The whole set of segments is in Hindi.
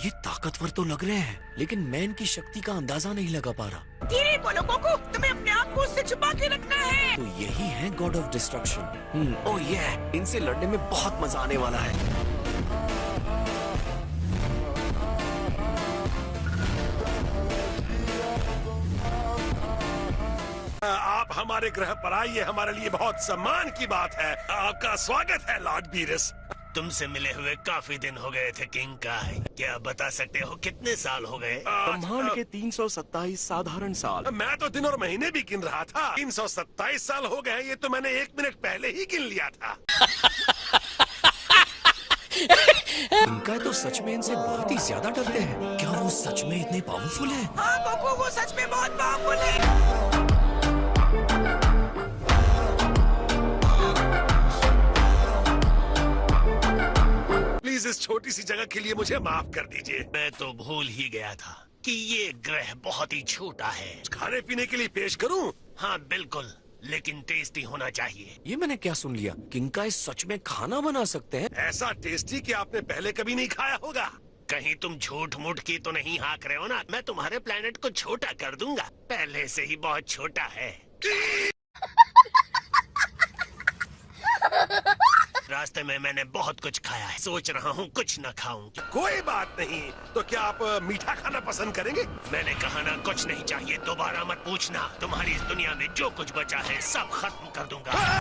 ये ताकतवर तो लग रहे हैं, लेकिन मैं इनकी शक्ति का अंदाजा नहीं लगा पा रहा। धीरे बोलो गोकू, तुम्हें अपने आप को उससे छुपा के रखना है। तो यही है गॉड ऑफ डिस्ट्रक्शन। ओह ये इनसे लड़ने में बहुत मजा आने वाला है। आप हमारे ग्रह पर आइए, हमारे लिए बहुत सम्मान की बात है। आपका स्वागत है लॉर्ड बीरस। तुमसे मिले हुए काफी दिन हो गए थे किंग काय। क्या बता सकते हो कितने साल हो गए? ब्रह्मांड के 327 साधारण साल। मैं तो दिन और महीने भी गिन रहा था। 327 साल हो गए, ये तो मैंने 1 मिनट पहले ही गिन लिया था। इनका तो सच में इनसे बहुत ही ज्यादा डरते हैं। क्या वो सच में इतने पावरफुल हैं? हाँ गोकू, वो सच में बहुत पावरफुल है। प्लीज इस छोटी सी जगह के लिए मुझे माफ कर दीजिए। मैं तो भूल ही गया था कि ये ग्रह बहुत ही छोटा है। खाने पीने के लिए पेश करूं? हाँ बिल्कुल, लेकिन टेस्टी होना चाहिए। ये मैंने क्या सुन लिया? किंग का सच में खाना बना सकते हैं? ऐसा टेस्टी कि आपने पहले कभी नहीं खाया होगा। कहीं तुम झूठ मूठ की तो नहीं हाँक रहे हो ना? मैं तुम्हारे प्लेनेट को छोटा कर दूंगा, पहले से ही बहुत छोटा है। रास्ते में मैंने बहुत कुछ खाया है, सोच रहा हूँ कुछ न खाऊं। कोई बात नहीं, तो क्या आप मीठा खाना पसंद करेंगे? मैंने कहा ना कुछ नहीं चाहिए, दोबारा मत पूछना। तुम्हारी इस दुनिया में जो कुछ बचा है सब खत्म कर दूंगा।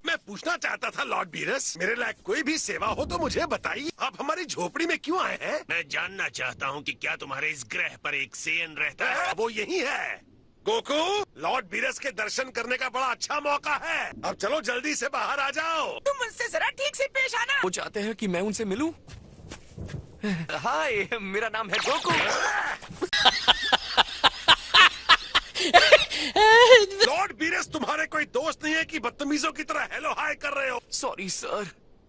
मैं पूछना चाहता था लॉर्ड बीरस, मेरे लायक कोई भी सेवा हो तो मुझे बताइए। आप हमारी झोपड़ी में क्यों आए हैं? मैं जानना चाहता हूँ कि क्या तुम्हारे इस ग्रह पर एक सेन रहता है? वो यही है। गोकू, लॉर्ड बीरस के दर्शन करने का बड़ा अच्छा मौका है। अब चलो जल्दी से बाहर आ जाओ। तुम मुझसे जरा ठीक से पेश आना। वो चाहते हैं कि मैं उनसे मिलूं? हाय, मेरा नाम है गोकू। लॉर्ड बीरस, तुम्हारे कोई दोस्त नहीं है कि बदतमीजों की तरह हेलो हाय कर रहे हो? सॉरी सर,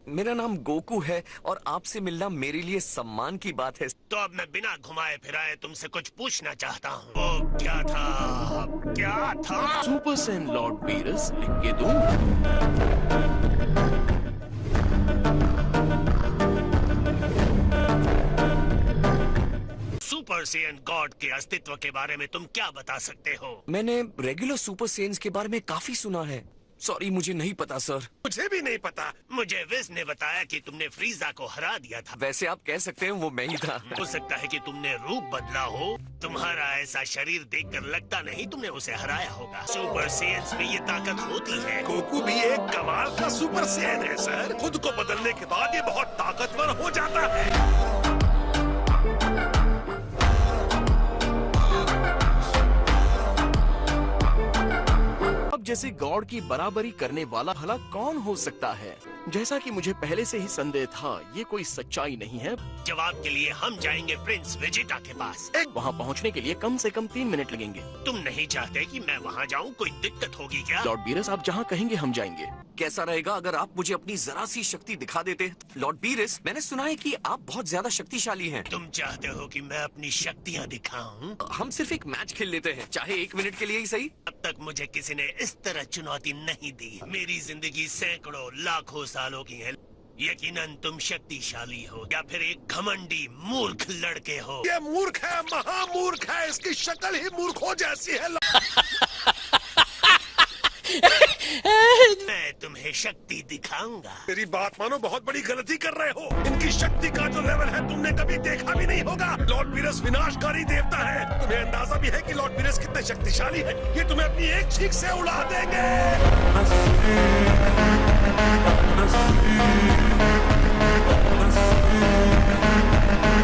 मेरा नाम गोकू है और आपसे मिलना मेरे लिए सम्मान की बात है। तो अब मैं बिना घुमाए फिराए तुमसे कुछ पूछना चाहता हूँ। वो क्या था? क्या था? सुपर सैन लॉर्ड बीरस, लिख के दूं? सुपर सेयन गॉड के अस्तित्व के बारे में तुम क्या बता सकते हो? मैंने रेगुलर सुपर सेन्स के बारे में काफी सुना है। सॉरी, मुझे नहीं पता सर। मुझे भी नहीं पता। मुझे विज ने बताया कि तुमने फ्रीजा को हरा दिया था। वैसे आप कह सकते हैं वो मैं ही था। हो सकता है कि तुमने रूप बदला हो। तुम्हारा ऐसा शरीर देखकर लगता नहीं तुमने उसे हराया होगा। सुपर सेयन्स में ये ताकत होती है। गोकू भी एक कमाल का सुपर सेयन है सर। खुद को बदलने के बाद ये बहुत ताकतवर हो जाता है। जैसे गॉड की बराबरी करने वाला भला कौन हो सकता है? जैसा कि मुझे पहले से ही संदेह था, ये कोई सच्चाई नहीं है। जवाब के लिए हम जाएंगे प्रिंस वेजिटा के पास। वहाँ पहुँचने के लिए कम से कम 3 मिनट लगेंगे। तुम नहीं चाहते कि मैं वहाँ जाऊँ? कोई दिक्कत होगी क्या? लॉर्ड बीरस, आप जहाँ कहेंगे हम जाएंगे। कैसा रहेगा अगर आप मुझे अपनी जरा सी शक्ति दिखा देते? लॉर्ड बीरस, मैंने सुना है कि आप बहुत ज्यादा शक्तिशाली हैं। तुम चाहते हो कि मैं अपनी शक्तियाँ दिखाऊं? हम सिर्फ एक मैच खेल लेते हैं, चाहे 1 मिनट के लिए ही सही। अब तक मुझे किसी ने इस तरह चुनौती नहीं दी। मेरी जिंदगी सैकड़ों लाखों सालों की है। यकीनन तुम शक्तिशाली हो या फिर एक घमंडी मूर्ख लड़के हो। ये मूर्ख है, महामूर्ख है। इसकी शक्ल ही मूर्खों जैसी है। मैं तुम्हें शक्ति दिखाऊंगा। मेरी बात मानो, बहुत बड़ी गलती कर रहे हो। इनकी शक्ति का जो लेवल है तुमने कभी देखा भी नहीं होगा। लॉर्ड बीरस विनाशकारी देवता है। तुम्हें अंदाजा भी है कि लॉर्ड बीरस कितने शक्तिशाली है। ये तुम्हें अपनी एक छींक से उड़ा देंगे।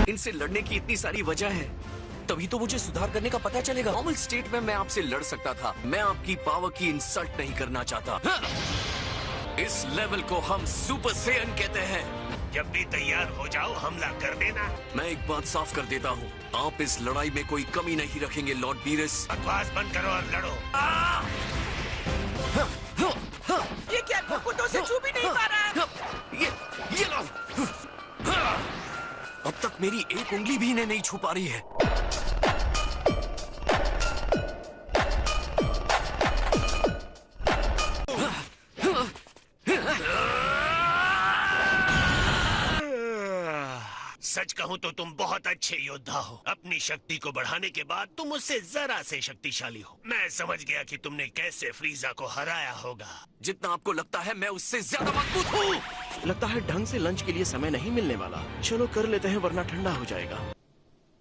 इनसे लड़ने की इतनी सारी वजह है, तभी तो मुझे सुधार करने का पता चलेगा। नॉर्मल स्टेट में मैं आपसे लड़ सकता था। मैं आपकी पावर की इंसल्ट नहीं करना चाहता। इस लेवल को हम सुपर सेयन कहते हैं। जब भी तैयार हो जाओ हमला कर देना। मैं एक बात साफ कर देता हूँ, आप इस लड़ाई में कोई कमी नहीं रखेंगे लॉर्ड बीरस। बकवास बंद करो और लड़ो। ये क्या गोकू तो से छू भी नहीं पा रहा है। ये लो। अब तक मेरी एक उंगली भी इन्हें नहीं छू पा रही है। कहूँ तो तुम बहुत अच्छे योद्धा हो। अपनी शक्ति को बढ़ाने के बाद तुम उससे जरा से शक्तिशाली हो। मैं समझ गया कि तुमने कैसे फ्रीजा को हराया होगा। जितना आपको लगता है मैं उससे ज्यादा मजबूत हूँ। लगता है ढंग से लंच के लिए समय नहीं मिलने वाला। चलो कर लेते हैं वरना ठंडा हो जाएगा।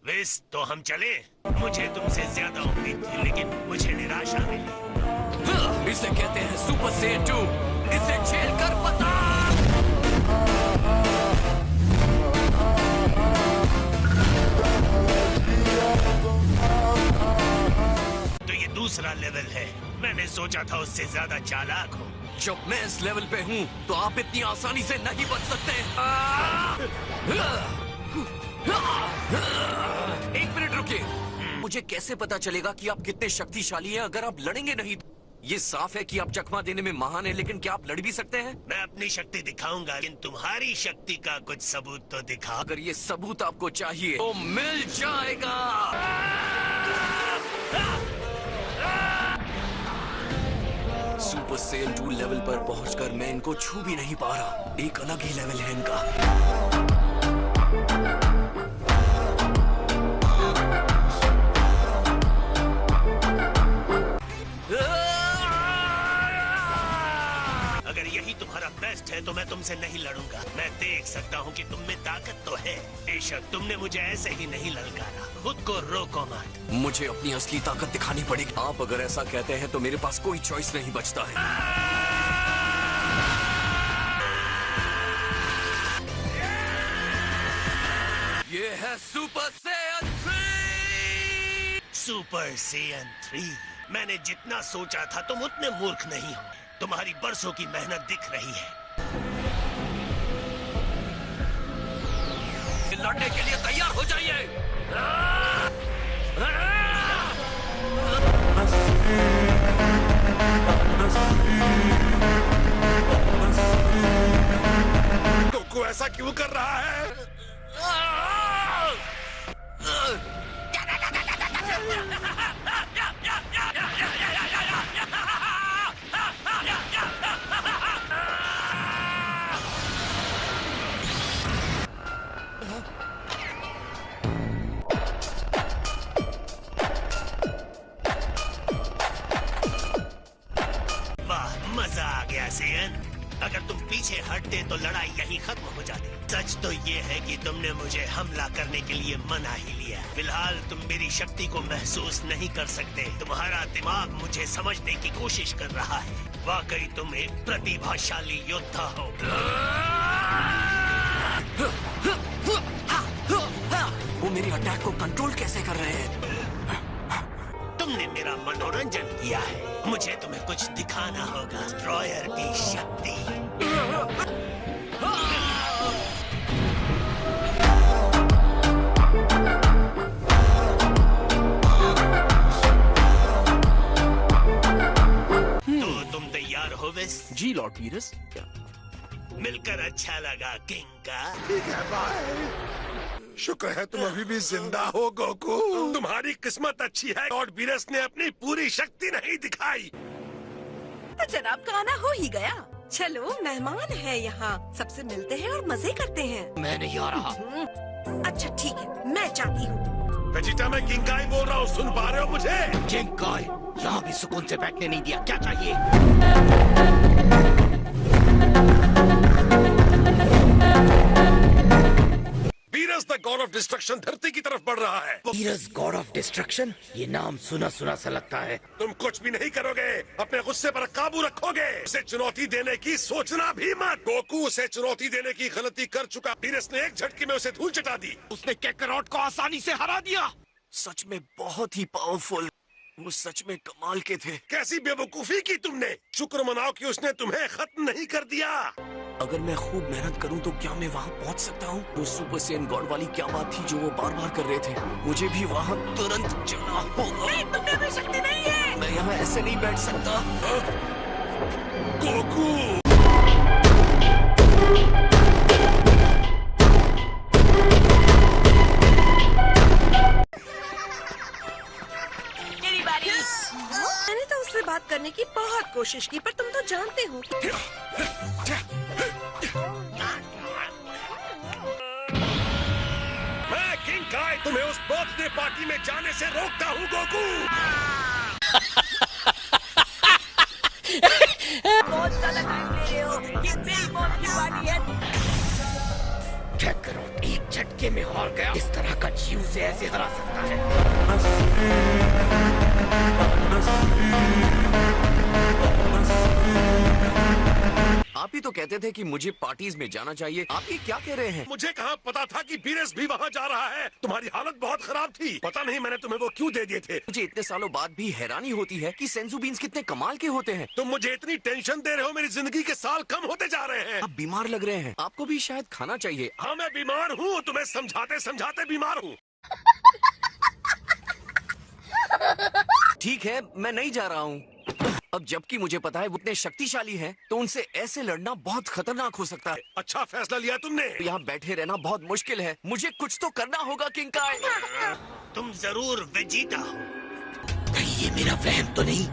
विस, तो हम चले? मुझे तुमसे ज्यादा उम्मीद थी, लेकिन मुझे निराशा मिली। इसे कहते हैं सुपर सेन 2। इसे झेल कर बता। तो ये दूसरा लेवल है। मैंने सोचा था उससे ज्यादा चालाक हो। जब मैं इस लेवल पे हूँ तो आप इतनी आसानी से नहीं बच सकते। एक मिनट रुकिए। मुझे कैसे पता चलेगा कि आप कितने शक्तिशाली हैं अगर आप लड़ेंगे नहीं? ये साफ है कि आप चकमा देने में महान हैं, लेकिन क्या आप लड़ भी सकते हैं? मैं अपनी शक्ति दिखाऊंगा, लेकिन तुम्हारी शक्ति का कुछ सबूत तो दिखाओ। अगर ये सबूत आपको चाहिए तो मिल जाएगा। सुपर सेन 2 लेवल पर पहुंचकर मैं इनको छू भी नहीं पा रहा। एक अलग ही लेवल है इनका। अगर यही तुम्हारा बेस्ट है तो मैं तुमसे नहीं लड़ूंगा। मैं देख सकता हूँ कि तुम में ताकत तो है। बेशक तुमने मुझे ऐसे ही नहीं ललकारा। खुद को रोको मत। मुझे अपनी असली ताकत दिखानी पड़ेगी। आप अगर ऐसा कहते हैं तो मेरे पास कोई चॉइस नहीं बचता है। ये है सुपर सेन 3। Super Saiyan 3। मैंने जितना सोचा था तुम उतने मूर्ख नहीं हो। तुम्हारी बरसों की मेहनत दिख रही है। लड़ने के लिए तैयार हो जाइए। गोकू ऐसा क्यों कर रहा है? वाह, मजा आ गया सेयन। अगर तुम पीछे हटते तो लड़ाई यहीं खत्म हो जाती। सच तो ये है कि तुमने मुझे हमला करने के लिए मना ही लिया। फिलहाल तुम मेरी शक्ति को महसूस नहीं कर सकते। तुम्हारा दिमाग मुझे समझने की कोशिश कर रहा है। वाकई तुम एक प्रतिभाशाली योद्धा हो। वो मेरी अटैक को कंट्रोल कैसे कर रहे हैं? तुमने मेरा मनोरंजन किया है। मुझे तुम्हें कुछ दिखाना होगा। डिस्ट्रॉयर की शक्ति। तो तुम तैयार हो विस? जी लॉर्ड पीरस। क्या मिलकर अच्छा लगा किंग का। ठीक है, बाय। शुक्र है तुम अभी भी जिंदा हो गोकू। तुम्हारी किस्मत अच्छी है। लॉर्ड बीरस ने अपनी पूरी शक्ति नहीं दिखाई। तो जनाब का आना हो ही गया। चलो, मेहमान है यहाँ, सबसे मिलते हैं और मजे करते हैं। मैं नहीं आ रहा। अच्छा ठीक है, मैं जाती हूँ। वेजिटा, मैं किंगाई बोल रहा हूँ, सुन पा रहे हो मुझे? किंगाई, यहाँ भी सुकून से बैठने नहीं दिया। क्या चाहिए? Beerus the God of destruction धरती की तरफ बढ़ रहा है। बीरस गॉड ऑफ डिस्ट्रक्शन, ये नाम सुना सुना सा लगता है। तुम कुछ भी नहीं करोगे, अपने गुस्से पर काबू रखोगे। उसे चुनौती देने की सोचना भी मत। गोकू उसे चुनौती देने की गलती कर चुका। बीरस ने एक झटके में उसे धूल चटा दी। उसने कैकरॉट को आसानी से हरा दिया। सच में बहुत ही पावरफुल। वो सच में कमाल के थे। कैसी बेवकूफी की तुमने। शुक्र मनाओ कि उसने तुम्हें खत्म नहीं कर दिया। अगर मैं खूब मेहनत करूं तो क्या मैं वहां पहुंच सकता हूं? वो सुपर सेन गॉड वाली क्या बात थी जो वो बार बार कर रहे थे? मुझे भी वहां तुरंत जाना होगा। नहीं, तुम में भी शक्ति नहीं है। मैं यहाँ ऐसे नहीं बैठ सकता। गोकू, मेरी बारी। मैंने तो उससे बात करने की बहुत कोशिश की, पर तुम तो जानते हो कि तुम्हें उस बर्थडे पार्टी में जाने से रोकता हूँ गोकू। बहुत ज्यादा टाइम ले रहे हो, ये मेरी मौत की पार्टी है। क्या करो, एक झटके में हार गया। इस तरह का जीव से ऐसे हरा सकता है। आप ही तो कहते थे कि मुझे पार्टीज में जाना चाहिए। आप ये क्या कह रहे हैं? मुझे कहाँ पता था कि बीरस भी वहाँ जा रहा है। तुम्हारी हालत बहुत खराब थी। पता नहीं मैंने तुम्हें वो क्यों दे दिए थे। मुझे इतने सालों बाद भी हैरानी होती है कि सेंसू बीन्स कितने कमाल के होते हैं। तुम मुझे इतनी टेंशन दे रहे हो, मेरी जिंदगी के साल कम होते जा रहे हैं। आप बीमार लग रहे हैं, आपको भी शायद खाना चाहिए। हाँ मैं बीमार हूँ, तुम्हें समझाते समझाते बीमार हूँ। ठीक है, मैं नहीं जा रहा हूँ। अब जबकि मुझे पता है वो इतने शक्तिशाली हैं, तो उनसे ऐसे लड़ना बहुत खतरनाक हो सकता है। अच्छा फैसला लिया तुमने। यहाँ बैठे रहना बहुत मुश्किल है। मुझे कुछ तो करना होगा किंकाई। तुम जरूर वेजिटा हो। कहीं ये मेरा वहम तो नहीं?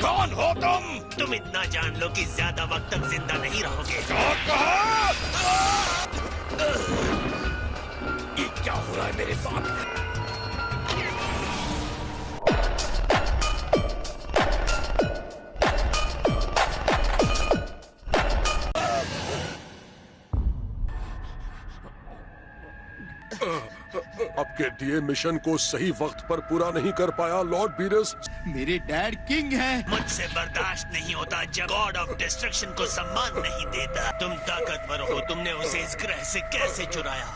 कौन हो तुम? तुम इतना जान लो कि ज्यादा वक्त तक जिंदा नहीं रहोगे। ये क्या हो रहा है मेरे साथ? आपके दिए मिशन को सही वक्त पर पूरा नहीं कर पाया लॉर्ड बीरस। मेरे डैड किंग हैं। मुझसे बर्दाश्त नहीं होता जब गॉड ऑफ डिस्ट्रक्शन को सम्मान नहीं देता। तुम ताकतवर हो, तुमने उसे इस ग्रह से कैसे चुराया?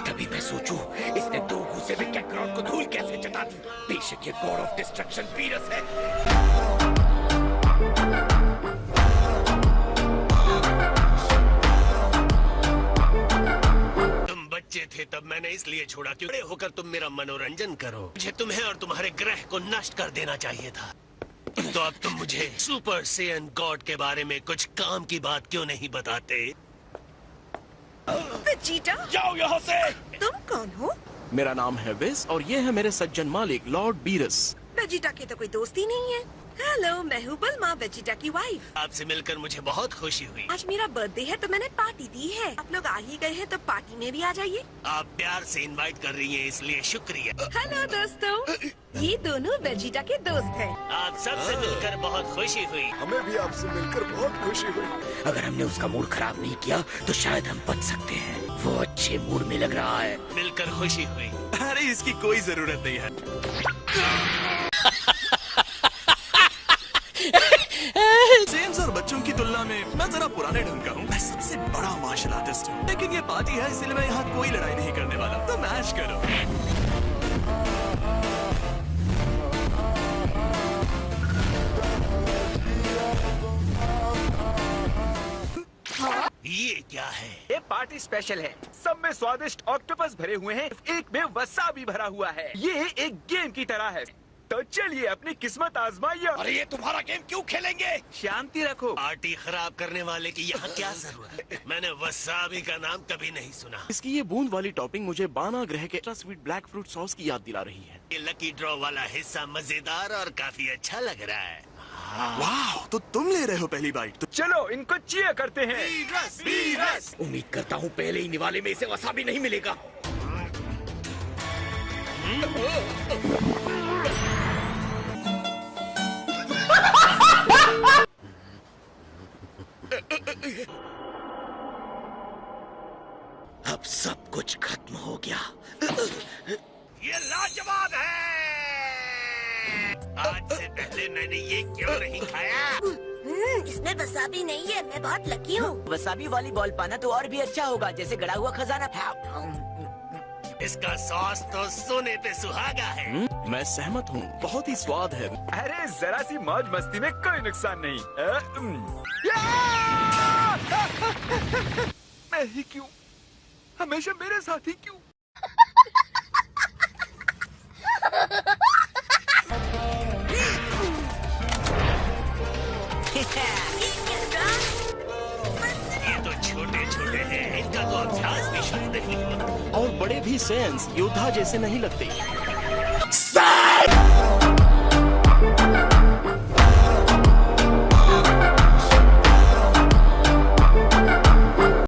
कभी मैं सोचूं इसने 2 घूसे में कैकरॉन को धूल कैसे चटा दी। बेशक ये गॉड ऑफ डिस्ट्रक्शन बीरस है। बच्चे थे तब मैंने इसलिए छोड़ा कि बड़े होकर तुम मेरा मनोरंजन करो। मुझे तुम्हें और तुम्हारे ग्रह को नष्ट कर देना चाहिए था। तो अब तुम मुझे सुपर सेयन गॉड के बारे में कुछ काम की बात क्यों नहीं बताते? वेजिटा, जाओ यहाँ से। तुम कौन हो? मेरा नाम है विस और ये है मेरे सज्जन मालिक लॉर्ड बीरस। वेजिटा की तो कोई दोस्ती नहीं है। हेलो, मैं हूँ बल्मा, वेजिटा की वाइफ। आपसे मिलकर मुझे बहुत खुशी हुई। आज मेरा बर्थडे है तो मैंने पार्टी दी है। आप लोग आ ही गए हैं तो पार्टी में भी आ जाइए। आप प्यार से इनवाइट कर रही हैं इसलिए शुक्रिया। हेलो दोस्तों, ये दोनों वेजिटा के दोस्त हैं। आप सबसे मिलकर बहुत खुशी हुई। हमें भी आपसे मिलकर बहुत खुशी हुई। अगर हमने उसका मूड खराब नहीं किया तो शायद हम बच सकते हैं। वो अच्छे मूड में लग रहा है। मिलकर खुशी हुई। अरे इसकी कोई जरूरत नहीं है। सेम्स और बच्चों की तुलना में मैं जरा पुराने ढंग का हूँ। मैं सबसे बड़ा मार्शल आर्टिस्ट हूँ, लेकिन ये पार्टी है इसलिए मैं यहाँ कोई लड़ाई नहीं करने वाला। तो मैश करो। ये क्या है? ये पार्टी स्पेशल है। सब में स्वादिष्ट ऑक्टोपस भरे हुए हैं, एक में वसाबी भरा हुआ है। ये एक गेम की तरह है, तो चलिए अपनी किस्मत आजमाइए। अरे ये तुम्हारा गेम क्यों खेलेंगे? शांति रखो। पार्टी खराब करने वाले की यहाँ क्या जरूरत है? मैंने वसाबी का नाम कभी नहीं सुना। इसकी ये बूंद वाली टॉपिंग मुझे बाना ग्रह के स्वीट ब्लैक फ्रूट सॉस की याद दिला रही है। ये लकी ड्रॉ वाला हिस्सा मजेदार और काफी अच्छा लग रहा है। वाह, तो तुम ले रहे हो पहली बाइट? तो चलो इनको चीयर करते हैं। उम्मीद करता हूँ पहले ही निवाले में इसे वसाबी नहीं मिलेगा। अब सब कुछ खत्म हो गया। ये लाजवाब है। आज से पहले मैंने ये क्यों नहीं खाया? इसमें वसाबी नहीं है, मैं बहुत लकी हूँ। वसाबी वाली बॉल पाना तो और भी अच्छा होगा, जैसे गड़ा हुआ खजाना। इसका सॉस तो सोने पे सुहागा है। मैं सहमत हूँ, बहुत ही स्वाद है। अरे जरा सी मौज मस्ती में कोई नुकसान नहीं। मैं ही क्यों, हमेशा मेरे साथ ही क्यों? ये तो छोटे छोटे हैं, इनका तो अभ्यास भी शुरू नहीं हुआ। और बड़े भी सेंस योद्धा जैसे नहीं लगते।